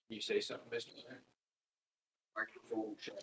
You say something, Mr. Mayor? Microphone check.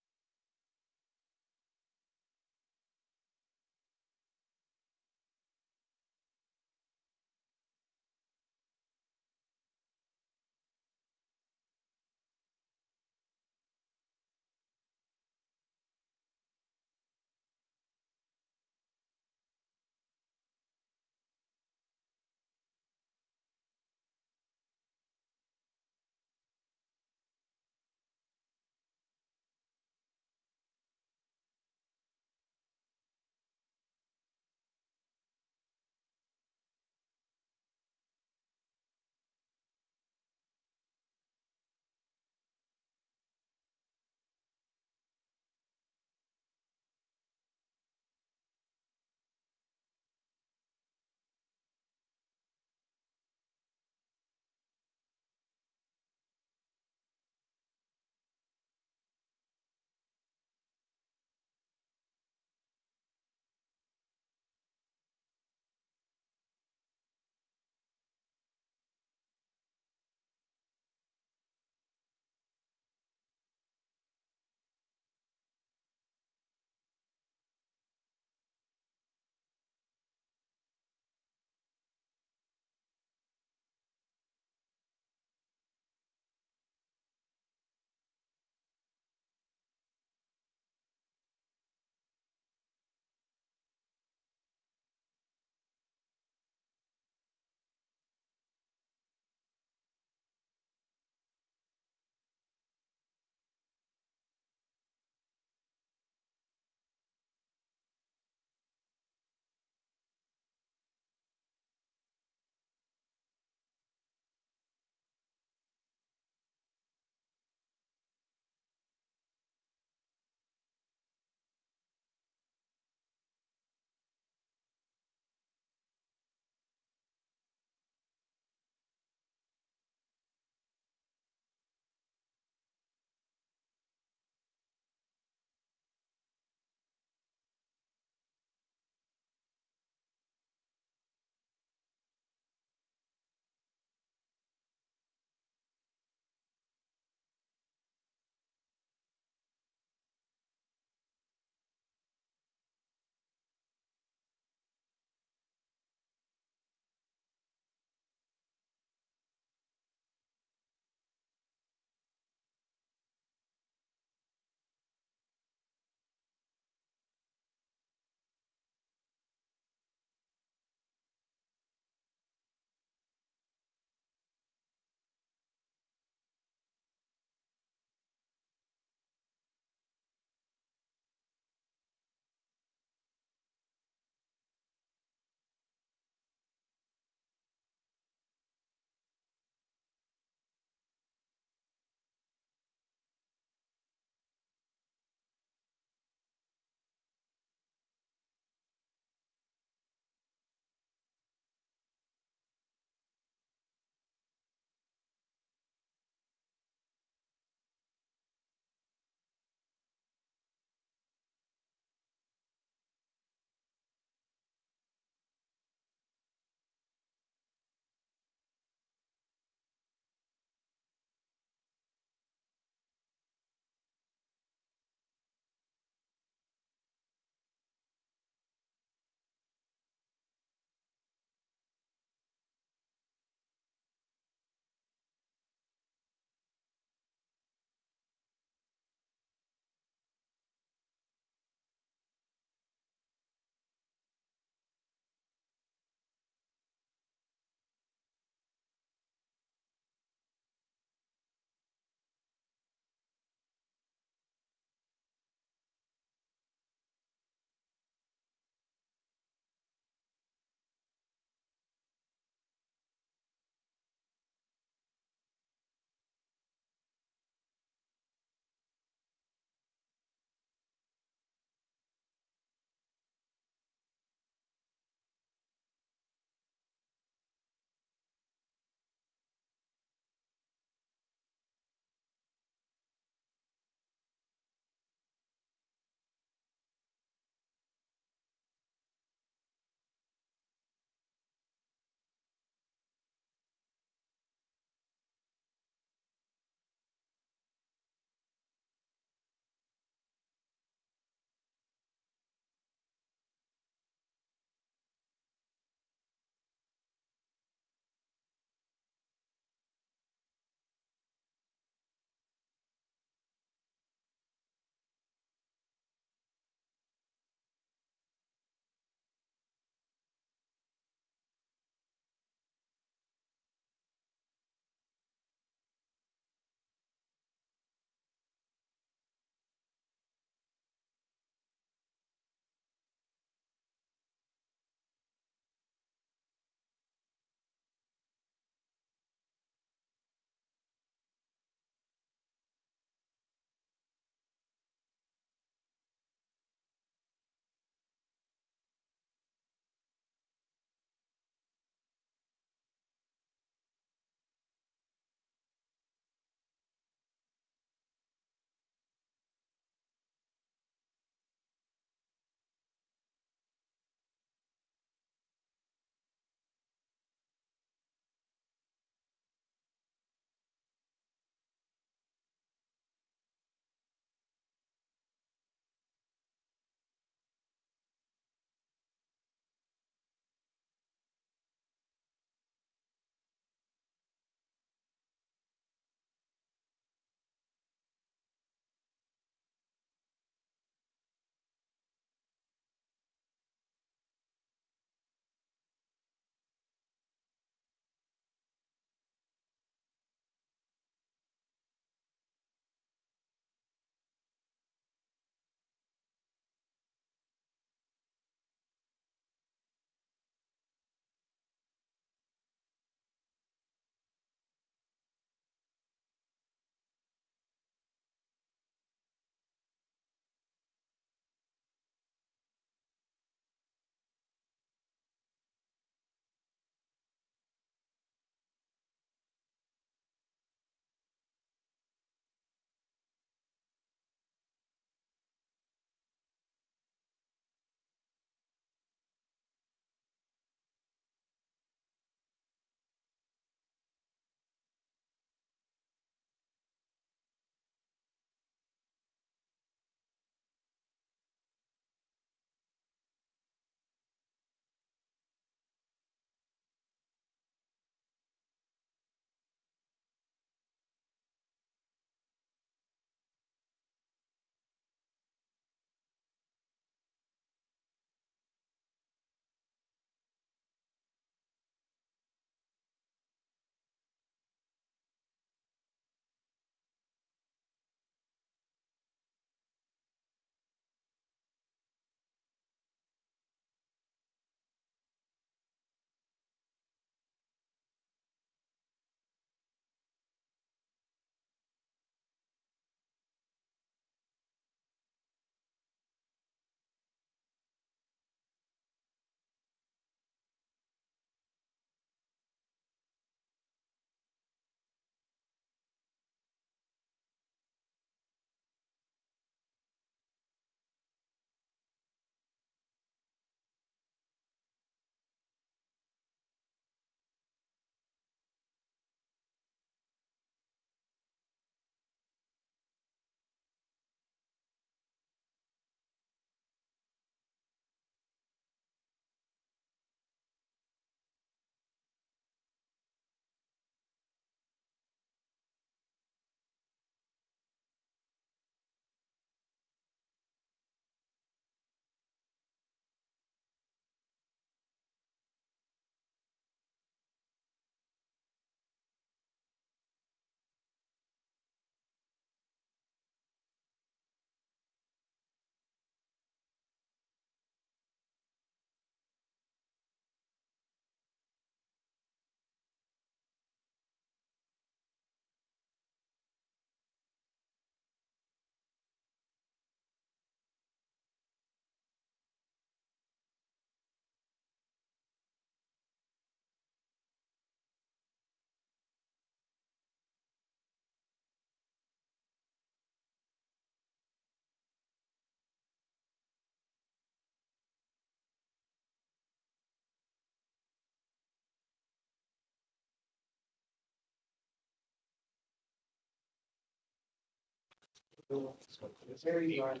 It's very hard.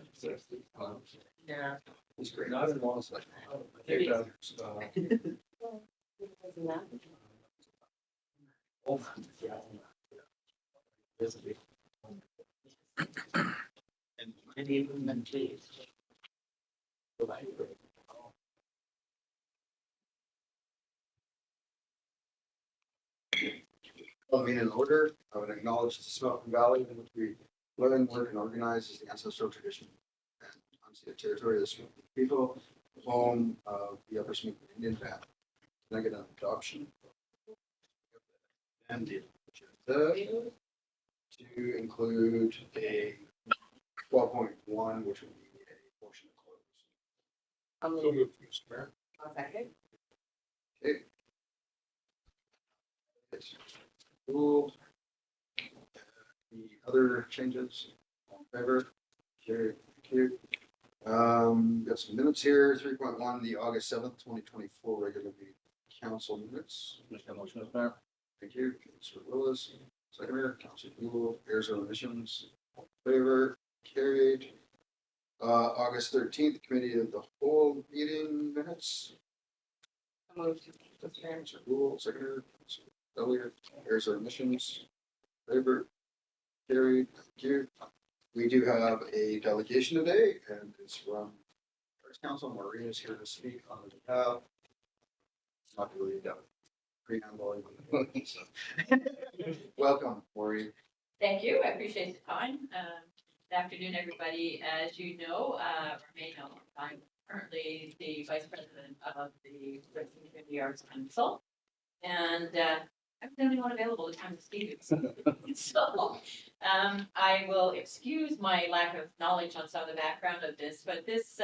Yeah. It's great. Not in long session. And even the trees. Well, I mean, in order, I would acknowledge the Smoky Valley in which we learn, work, and organize is the ancestral tradition and unceded territory of the Smoky people, home of the Upper Smoky Indian band. Can I get an adoption? And the agenda to include a 12.1, which would be a motion to close. I'm So moving. moved, Mr. Mayor. A second. Okay. It's ruled. The other changes, all in favor? Carried. Thank you. Got some minutes here, 3.1, the August 7th, 2024 regular meeting council minutes. Make that motion, Mr. Mayor. Thank you, Councilor Willis. Seconder, Councilor Gould, airs and omissions, all in favor, carried. August 13th, committee of the whole meeting minutes. I moved. Mr. Mayor. Councilor Gould, seconder, Councilor Elliott, airs and omissions, favor, carried. Thank you. We do have a delegation today, and it's from Arts Council. Maureen is here to speak on the behalf. It's not really a preamble. So. Welcome, Maureen. Thank you. I appreciate the time. Good afternoon, everybody. As you know, or may know, I'm currently the Vice President of the Princeton Community Arts Council. And I'm the only one available to come to speak. So I will excuse my lack of knowledge on some of the background of this, but this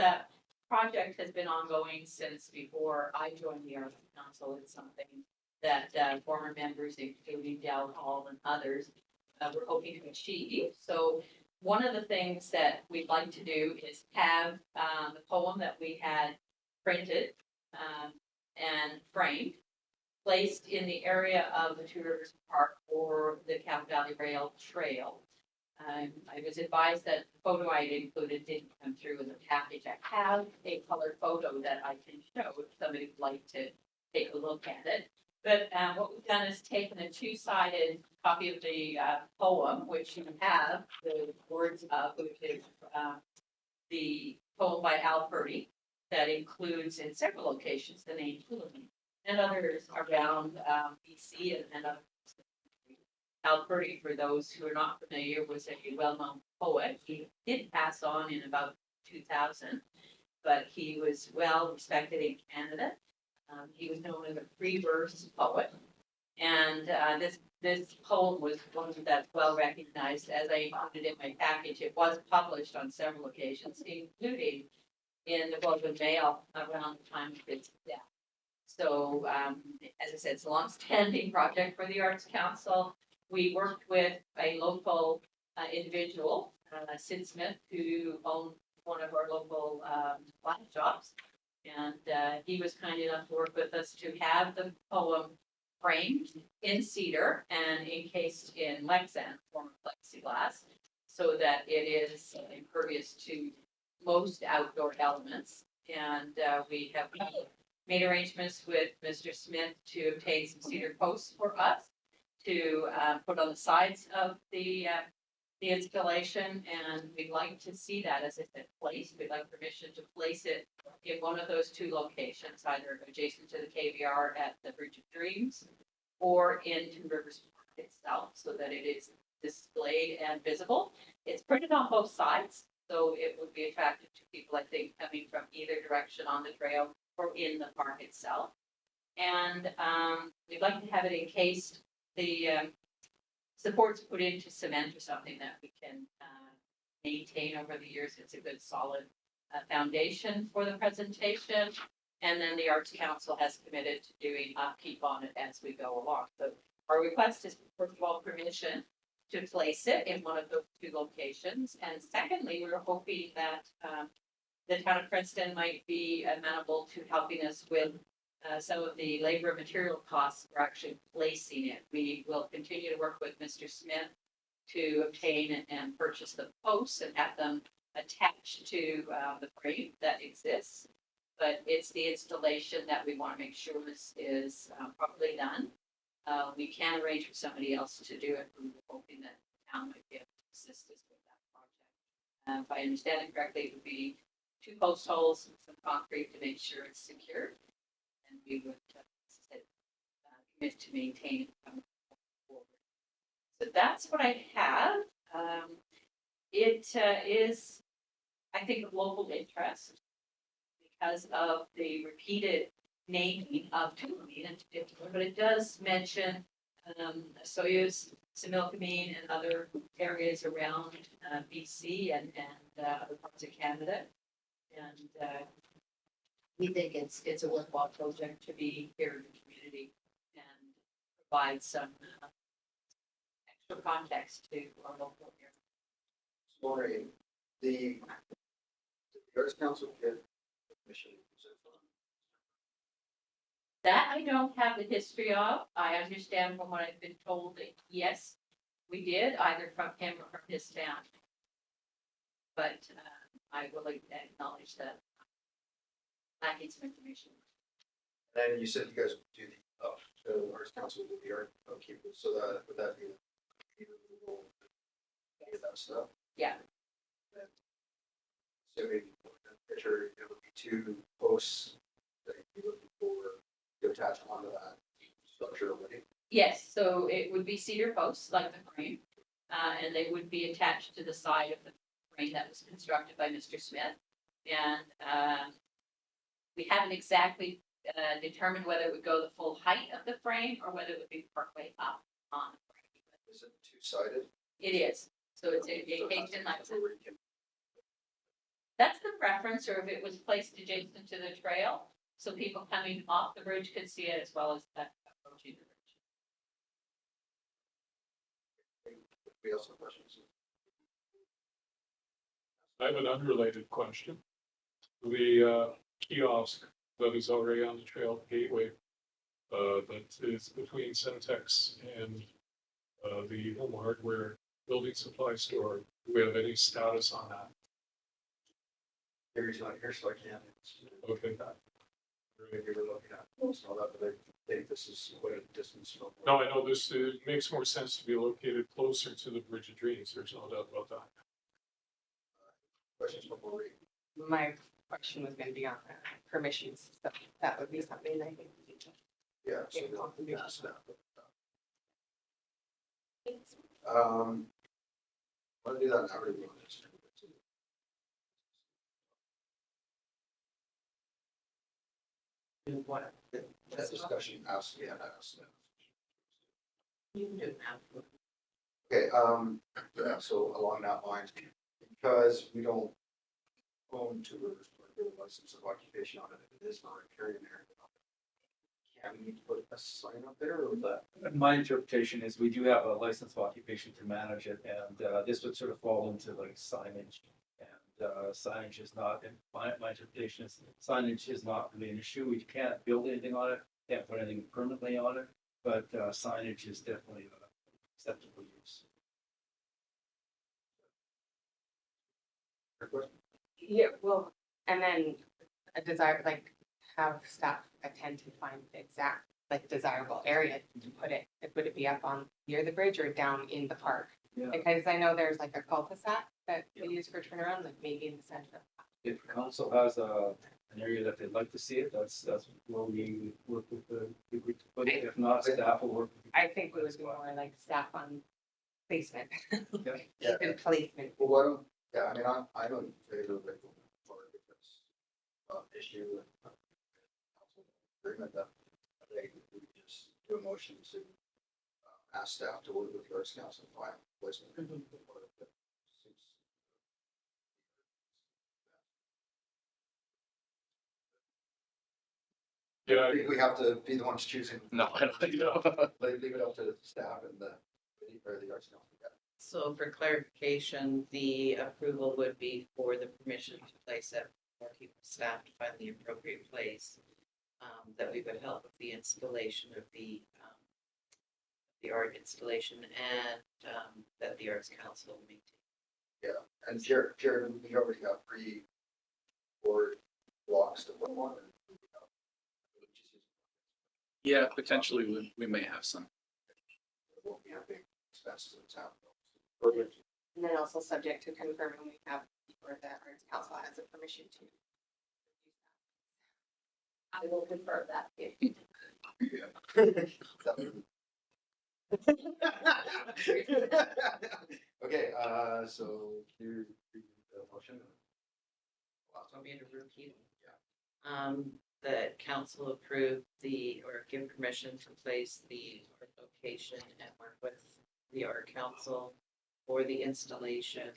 project has been ongoing since before I joined the Arts Council. It's something that former members, including Dal Hall and others, were hoping to achieve. So one of the things that we'd like to do is have the poem that we had printed and framed, placed in the area of the Two Rivers Park or the Cow Valley Rail Trail. I was advised that the photo I had included didn't come through in the package. I have a color photo that I can show if somebody would like to take a look at it. But what we've done is taken a two-sided copy of the poem, which you have the words of, which is the poem by Al Purdy that includes in several locations the name Hulamin and others around BC and others. Al Purdy, for those who are not familiar, was a well-known poet. He did pass on in about 2000, but he was well respected in Canada. He was known as a free verse poet, and this poem was one that's well recognized. As I included in my package, it was published on several occasions, including in the Globe and Mail around the time of his death. So, as I said, it's a long-standing project for the Arts Council. We worked with a local individual, Sid Smith, who owned one of our local wine shops. And he was kind enough to work with us to have the poem framed in cedar and encased in Lexan, form of plexiglass, so that it is impervious to most outdoor elements. And we have made arrangements with Mr. Smith to obtain some cedar posts for us to put on the sides of the installation, and we'd like to see that, as I said, placed. We'd like permission to place it in one of those two locations, either adjacent to the KVR at the Bridge of Dreams or in Two Rivers Park itself, so that it is displayed and visible. It's printed on both sides, so it would be attractive to people, I think, coming from either direction on the trail or in the park itself. And we'd like to have it encased. The supports put into cement or something that we can maintain over the years. It's a good solid foundation for the presentation. And then the Arts Council has committed to doing upkeep on it as we go along. So our request is, first of all, permission to place it in one of those two locations. And secondly, we're hoping that the town of Princeton might be amenable to helping us with some of the labor and material costs for actually placing it. We will continue to work with Mr. Smith to obtain and purchase the posts and have them attached to the frame that exists. But it's the installation that we want to make sure is properly done. We can arrange for somebody else to do it. We're hoping that the town might be able to assist us with that project. If I understand it correctly, it would be 2 post holes and some concrete to make sure it's secure. And we would commit to maintain it going forward. So that's what I have. It is, I think, of local interest because of the repeated naming of Tulameen in particular, but it does mention Soyuz, Similkameen, and other areas around BC and other parts of Canada. And we think it's a worthwhile project to be here in the community and provide some extra context to our local area. Maureen, the Arts Council get mission. That I don't have the history of. I understand from what I've been told that yes, we did, either from him or from his staff. But I will acknowledge that lacking some information. And you said you guys would do the Arts Council with the art keepers, so that would that be that stuff? Yeah. So maybe picture it would be 2 posts that you'd be looking for to attach onto that structure already. Yes, so it would be cedar posts like the frame, and they would be attached to the side of the frame that was constructed by Mr. Smith. And we haven't exactly determined whether it would go the full height of the frame or whether it would be partway up on the frame. Is it 2-sided? It is, so it's a So vacation like that's where you can- that's the preference, or if it was placed adjacent to the trail, so people coming off the bridge could see it as well as that approaching the bridge. We also have questions. I have an unrelated question. The kiosk that is already on the trail gateway, that is between Centex and the home hardware building supply store, do we have any status on that? Gary's not here, so I can't. Okay. Maybe we're looking at most all that, but I think this is quite a distance from. No, I know this makes more sense to be located closer to the Bridge of Dreams. There's no doubt about that. Questions from Maureen? My question was gonna be on permissions, so that would be something I think we need to. Yeah. So Yeah, we'll confirmation. ask that. Want to do that now or do you want to just? Do what? That discussion, ask, yeah, ask them. You can do it now. Okay, yeah, so along that line, because we don't own tours, or give a license of occupation on it, if it is not a carrying area. Can we put a sign up there or is that? My interpretation is we do have a license of occupation to manage it, and this would sort of fall into like signage. And signage is not, in my interpretation is signage is not really an issue. We can't build anything on it, can't put anything permanently on it, but signage is definitely acceptable use. Your question? Yeah, well, and then a desire, like, have staff attend to find the exact, like, desirable area to put it. Like, would it be up on near the bridge or down in the park? Yeah. Because I know there's like a cul-de-sac that they use for turnaround, like maybe in the center. If council has an area that they'd like to see it, that's where we work with the group to put it. If not, staff will work. with the I think we would do more like staff on placement. Yeah. Even placement. Well, why don't, yeah, I mean, I'm in favor of it going forward because issue and agreement that I think we could just do a motion to ask staff to work with the Arts Council and find placement. Mhm. Yeah, I think we have to be the ones choosing. No, I don't think so. Leave it up to the staff and the Arts Council. So for clarification, the approval would be for the permission to place it, working with staff to find the appropriate place. That we would help with the installation of the the art installation and that the Arts Council maintain. And Jared, we already got pre-board blocks to put on. Yeah, potentially we may have some. It won't be a big expense to the town. Perfect. And then also subject to confirming we have, or the Arts Council has the permission to. I will confirm that. Okay, so you read the motion. Want me to repeat? That council approve or give permission to place the art location and work with the art council for the installation.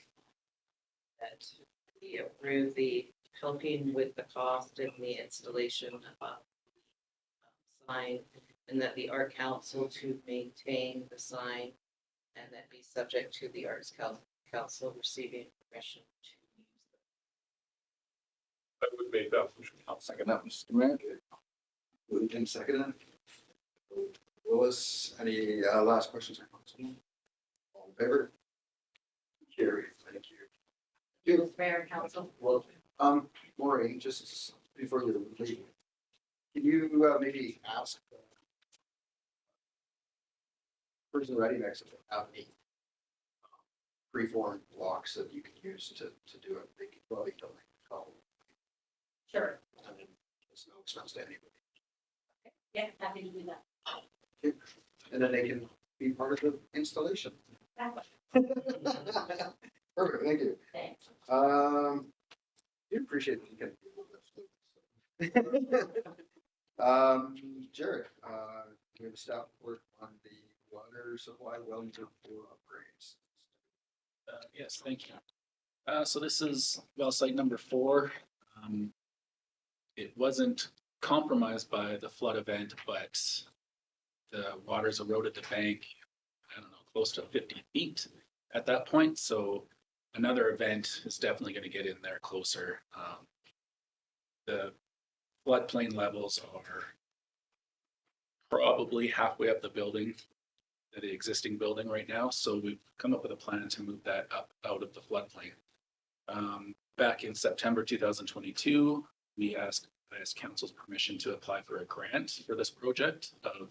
That we approve the helping with the cost and the installation of sign, and that the art council to maintain the sign, and that be subject to the arts council receiving permission to use them. I would make that motion. I'll second that, Mr. Mayor. Moved and seconded. Willis, any last questions or comments? All in favor? Carried, thank you. Mr. Mayor and Council. Well, Maureen, just before you leave, can you maybe ask person ready next to have any preform blocks that you can use to do it? They could probably donate. Sure. And then it's no expense to anybody. Yeah, happy to do that. And then they can be part of the installation. Perfect, thank you. Thanks. You appreciate that you can. Jared, we have a staff report on the water supply Wellington for upgrades. Yes, thank you. So this is well site number 4. It wasn't compromised by the flood event, but the waters eroded the bank, I don't know, close to 50 feet at that point. So another event is definitely going to get in there closer. The floodplain levels are probably halfway up the building, the existing building right now. So we've come up with a plan to move that up out of the floodplain. Back in September 2022, we asked council's permission to apply for a grant for this project of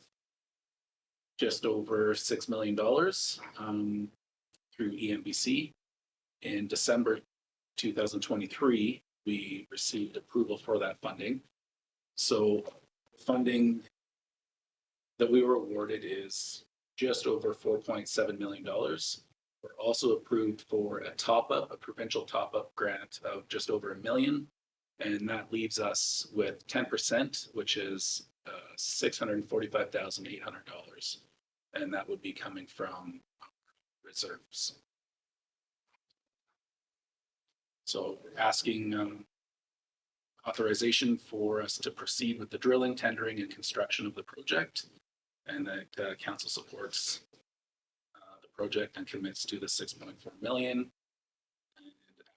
just over $6 million through EMBC. In December 2023, we received approval for that funding. So funding that we were awarded is just over $4.7 million. We're also approved for a provincial top-up grant of just over $1 million. And that leaves us with 10%, which is $645,800. And that would be coming from reserves. So asking authorization for us to proceed with the drilling, tendering, and construction of the project, and that council supports the project and commits to the $6.4 million. And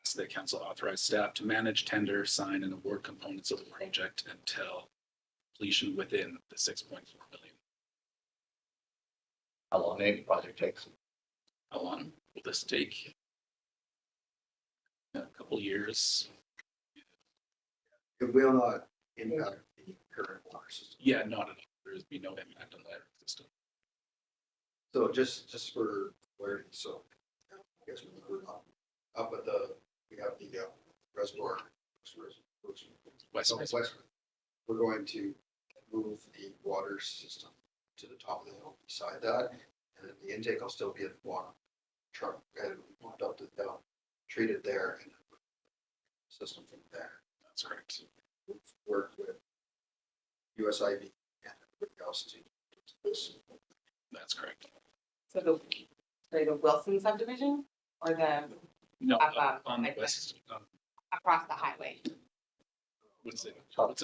ask that council authorize staff to manage, tender, sign, and award components of the project until completion within the $6.4 million. How long the project takes? How long will this take? A couple years. It will not impact the current water system. Yeah, not at all. There will be no impact on that system. So just for clarity, so I guess we're up at we have the reservoir. West. We're going to move the water system to the top of the hill beside that, and then the intake will still be at the bottom. Truck and pumped up to the down, treated there, and system from there. That's correct. Work with USIV and everybody else to do this. That's correct. So the Wilson subdivision or the No, Up, on the like west. across the highway? What's it called?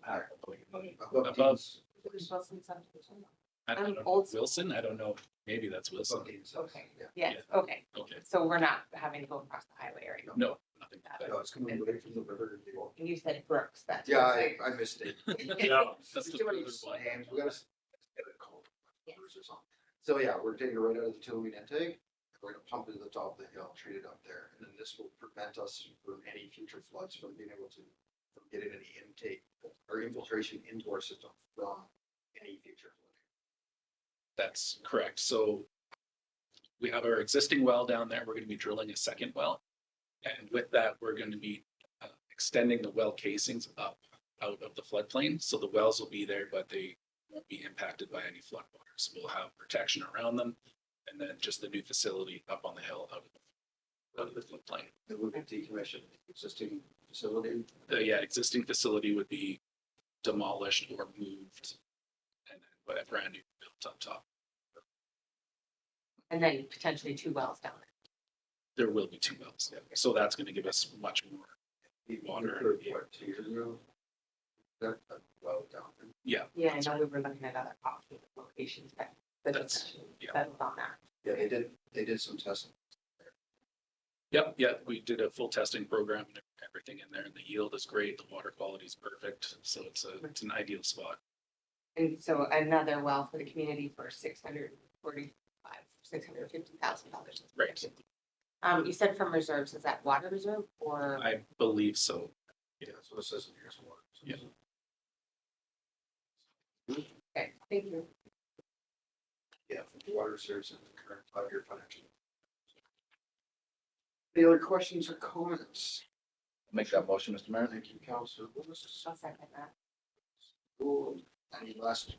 Above Above. Wilson subdivision. I don't know. Old school. Wilson? I don't know. Maybe that's Wilson. Okay, Yeah. yes, okay. Okay. So we're not having to go across the highway area. No, nothing. No, it's coming away from the river. And you said Brooks, that's. Yeah, I missed it. Yeah. That's the Too many further one. names. We gotta get it called. Yeah. Rivers or something. So yeah, we're taking it right out of the tillweed intake. We're gonna pump it to the top of the hill, treat it up there, and then this will prevent us from any future floods from being able to, from getting any intake or infiltration into our system from any future flooding. That's correct. So we have our existing well down there. We're going to be drilling a second well. And with that, we're going to be extending the well casings up out of the floodplain. So the wells will be there, but they won't be impacted by any floodwaters. We'll have protection around them. And then just the new facility up on the hill out of the floodplain. It will be decommissioned, existing facility. The existing facility would be demolished or moved and then a brand new built up top. And then potentially 2 wells down there. There will be 2 wells. Yeah. So that's going to give us much more. Water. What, 2 years ago? That, well, down there. Yeah. Yeah, I know we were looking at other options, locations, but the That's- discussion yeah. settled on that. Yeah, they did some testing. Yep. Yeah. We did a full testing program and everything in there, and the yield is great. The water quality is perfect. So it's an ideal spot. And so another well for the community for $650,000. Right. You said from reserves, is that water reserve or? I believe so. Yeah, that's what it says in here. So what- Yeah. Okay, thank you. Yeah, for the water reserves in the current 5-year financial. Any other questions or comments? Make that motion, Mr. Mayor. Thank you, Councilor Lewis. I'll second that. Cool. Any last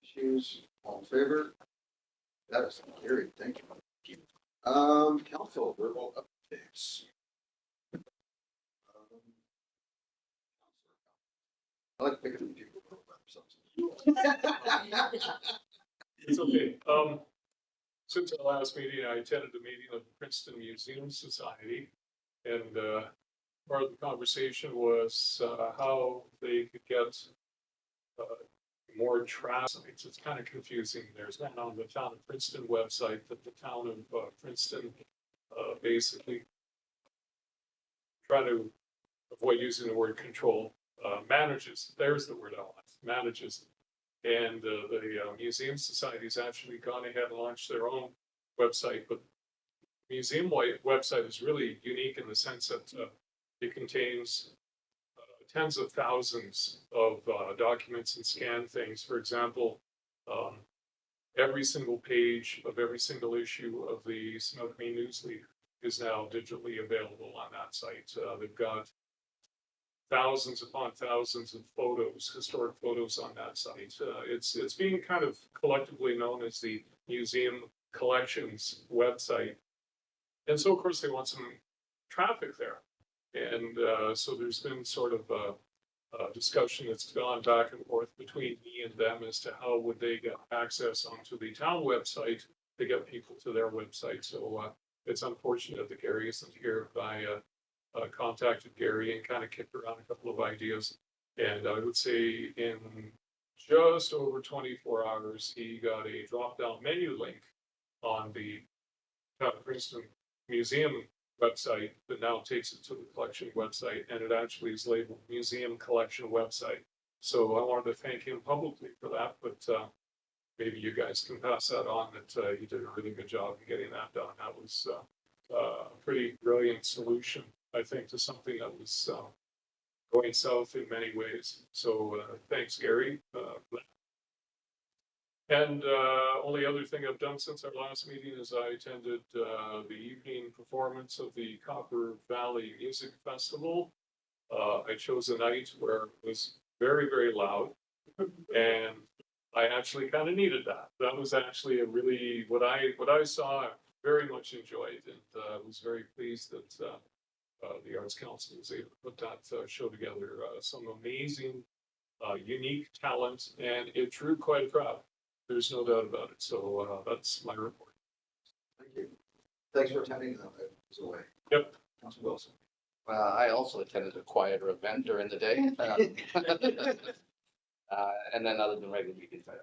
issues? All in favor? That is carried. Thank you. Council verbal updates. I like picking the people who about themselves. It's okay. Since our last meeting, I attended a meeting of the Princeton Museum Society. And part of the conversation was how they could get more traffic. It's kind of confusing. There's one on the town of Princeton website that the town of Princeton basically try to avoid using the word control, manages. There's the word I want, manages. And the Museum Society's actually gone ahead and launched their own website, but the museum website is really unique in the sense that it contains tens of thousands of documents and scanned things. For example, every single page of every single issue of the Snoqualmie News Leader is now digitally available on that site. They've got thousands upon thousands of photos, historic photos on that site. It's being kind of collectively known as the Museum Collections website. And so, of course, they want some traffic there. And so there's been sort of a discussion that's gone back and forth between me and them as to how would they get access onto the town website to get people to their website. So it's unfortunate that Gary isn't here. I contacted Gary and kind of kicked around a couple of ideas. And I would say in just over 24 hours, he got a drop-down menu link on the town of Princeton Museum website that now takes it to the collection website, and it actually is labeled Museum Collection Website. So I wanted to thank him publicly for that, but maybe you guys can pass that on, that he did a really good job in getting that done. That was a pretty brilliant solution, I think, to something that was going south in many ways. So thanks, Gary, for that. And only other thing I've done since our last meeting is I attended the evening performance of the Copper Valley Music Festival. I chose a night where it was very, very loud, and I actually kind of needed that. That was actually a really, what I saw, I very much enjoyed, and was very pleased that the Arts Council was able to put that show together. Some amazing, unique talent, and it drew quite a crowd. There's no doubt about it. So that's my report. Thank you. Thanks for attending that. I was away. Yep. Councilor Wilson. I also attended a quieter event during the day. And then other than regular meetings, I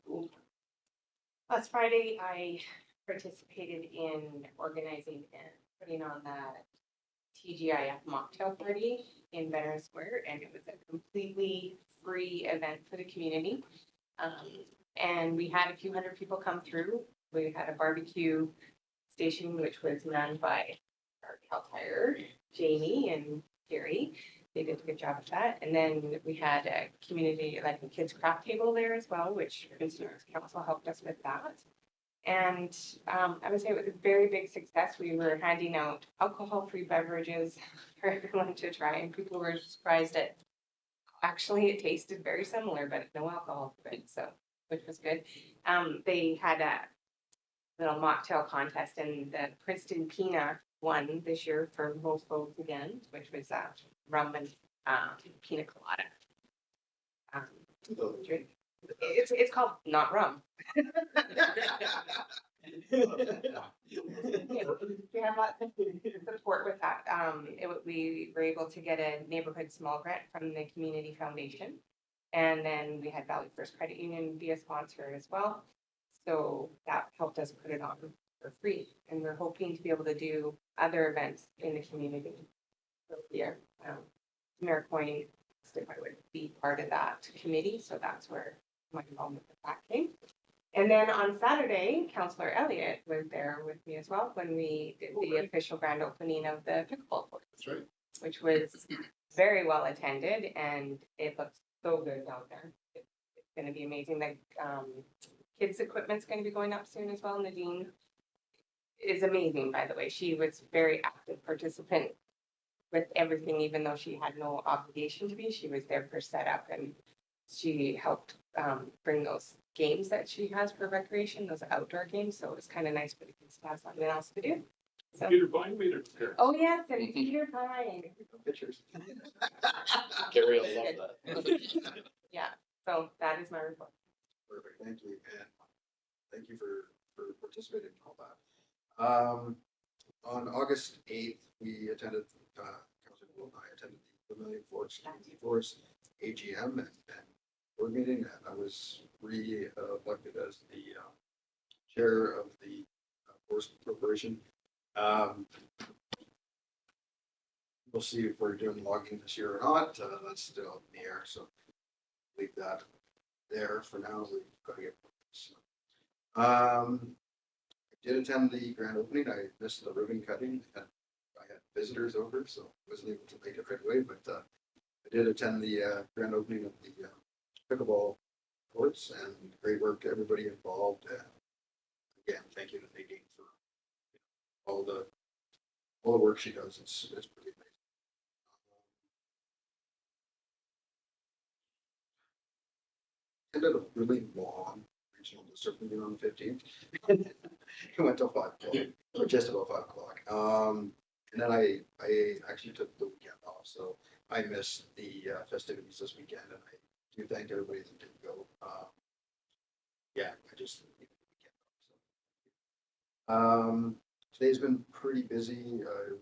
don't. Last Friday, I participated in organizing and putting on that TGIF mocktail party in Veteran Square, and it was a completely free event for the community. And we had a few hundred people come through. We had a barbecue station, which was run by our Cal Tire, Jamie and Gary. They did a good job of that. And then we had a community, like a kids craft table there as well, which Prince George Council helped us with that. And I would say it was a very big success. We were handing out alcohol-free beverages for everyone to try, and people were surprised at, actually, it tasted very similar, but no alcohol to it, so, which was good. They had a little mocktail contest, and the Princeton Pina won this year for most votes again, which was rum and pina colada. Drink. It's called not rum. We have lots of support with that. We were able to get a neighborhood small grant from the Community Foundation. And then we had Valley First Credit Union be a sponsor as well. So that helped us put it on for free. And we're hoping to be able to do other events in the community this year. Mayor Coyne asked if I would be part of that committee. So that's where my involvement with that came. And then on Saturday, Councillor Elliott was there with me as well when we did the official grand opening of the pickleball court. That's right. Which was very well attended, and it looks so good down there. It's going to be amazing. The kids' equipment's going to be going up soon as well. Nadine is amazing, by the way. She was very active participant with everything, even though she had no obligation to be. She was there for setup, and she helped bring those games that she has for recreation, those outdoor games. So it was kind of nice for the kids to have something else to do. So. Peter Vine made it there. Oh, yes, and Peter Pine. Pictures. Gary will love that. Yeah, so that is my report. Perfect, thank you, and thank you for participating in all that. On August 8th, we attended, Councilor Gould and I attended the Vermilion Forest AGM and board meeting, and I was re-elected as the chair of the Forest Corporation. We'll see if we're doing logging this year or not. That's still up in the air, so leave that there for now. We've got to get. I did attend the grand opening. I missed the ribbon cutting. I had visitors over, so I wasn't able to make it right away. But I did attend the grand opening of the pickleball courts, and great work to everybody involved. Again, thank you to Nadine for all the work she does. It's pretty amazing. Ended a really long regional district meeting on the 15th. It went till 5 o'clock, or just about 5 o'clock. And then I actually took the weekend off, so I missed the festivities this weekend, and I do thank everybody that did go. Yeah, I just needed the weekend off. So. Today's been pretty busy. I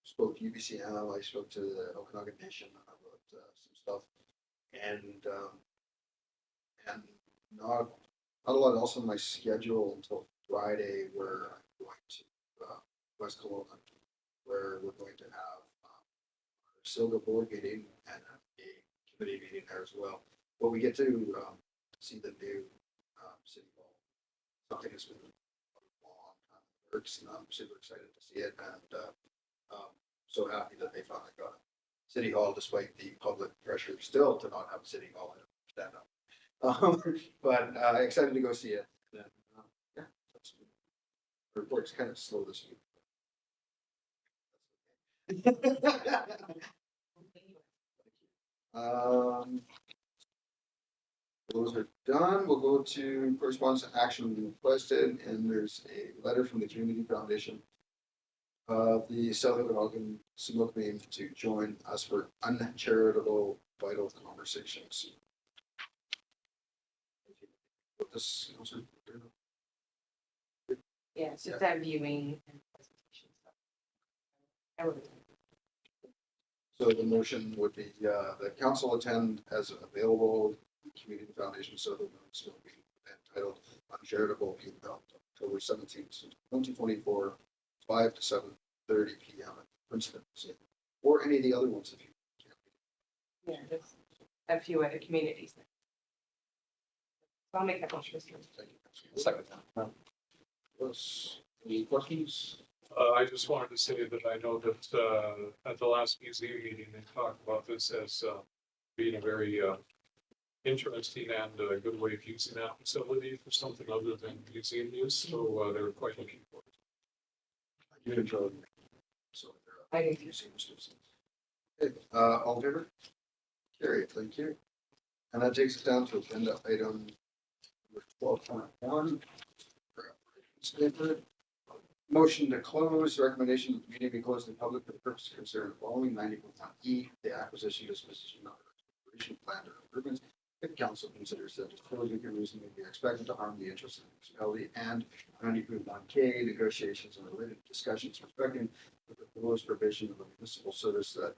spoke to UBCM, I spoke to the Okanagan Nation about some stuff, and not a lot else on my schedule until Friday, where I'm going to West Kelowna, where we're going to have our Silver board meeting and a committee meeting there as well. But we get to see the new city hall. Something that's been a long time in the works, and I'm super excited to see it, and so happy that they finally got a city hall, despite the public pressure still to not have a city hall. I don't understand that. But excited to go see it. And, yeah, the report's kind of slow this week. Those are done. We'll go to correspondence and action requested, and there's a letter from the Community Foundation of the South Okanagan Similkameen to join us for uncharitable vital conversations. This, Yeah, it's just that viewing and presentation stuff. I would. so the motion would be the council attend as available. Community Foundation South Okanagan Similkameen entitled Uncharitable Being held October 17th, 2024, 5 to 7:30 p.m. at Princeton, or any of the other ones if you. Yeah, there's a few other communities. So I'll make that motion, Mr. Chairman. Thank you. Second. Any questions? I just wanted to say that I know that, at the last museum meeting, they talked about this as, being a very, interesting and a good way of using that facility for something other than museum use, so, they were quite looking forward to it. You enjoyed. So. I do. Okay, all in favor? Carried, thank you. And that takes us down to agenda item 12.1. Motion to close, recommendation that the meeting be closed in public for the purpose of considering the following 90.1E, the acquisition, disposition, of operation plan or improvements. If council considers that disclosure can reasonably be expected to harm the interests of the municipality, and 90.1K, negotiations and related discussions respecting the proposed provision of a municipal service that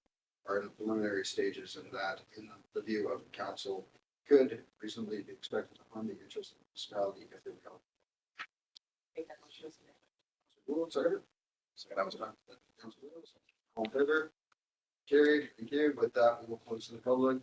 are in the preliminary stages, and that in the view of council could reasonably be expected to harm the interests of the municipality if they were held. Make that motion, Mr. Chairman. Rule, second. Second, that was done. Council Wills. All in favor? Carried, thank you. With that, we will close to the public.